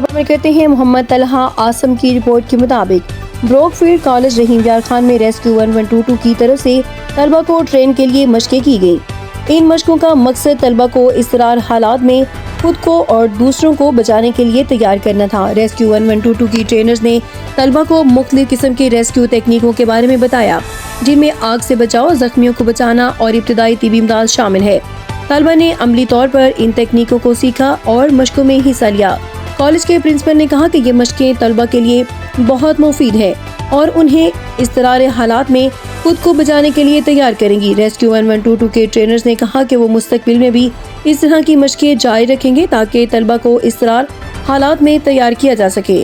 خبر میں کرتے ہیں محمد طلحہ آسم کی رپورٹ کے مطابق بروک فیلڈ کالج رحیم یار خان میں ریسکیو 1122 کی طرف سے طلبہ کو ٹرین کے لیے مشقیں کی گئیں۔ ان مشقوں کا مقصد طلبہ کو اضطرار حالات میں خود کو اور دوسروں کو بچانے کے لیے تیار کرنا تھا۔ ریسکیو 1122 کی ٹرینرز نے طلبہ کو مختلف قسم کے ریسکیو تکنیکوں کے بارے میں بتایا، جن میں آگ سے بچاؤ، زخمیوں کو بچانا اور ابتدائی طبی امداد شامل ہے۔ طلبہ نے عملی طور پر ان تکنیکوں کو سیکھا اور مشقوں میں حصہ لیا۔ کالج کے پرنسپل نے کہا کہ یہ مشقیں طلبہ کے لیے بہت مفید ہے اور انہیں اضطراری حالات میں خود کو بچانے کے لیے تیار کریں گی۔ ریسکیو 1122 کے ٹرینرز نے کہا کہ وہ مستقبل میں بھی اس طرح کی مشقیں جاری رکھیں گے تاکہ طلبہ کو اضطراری حالات میں تیار کیا جا سکے۔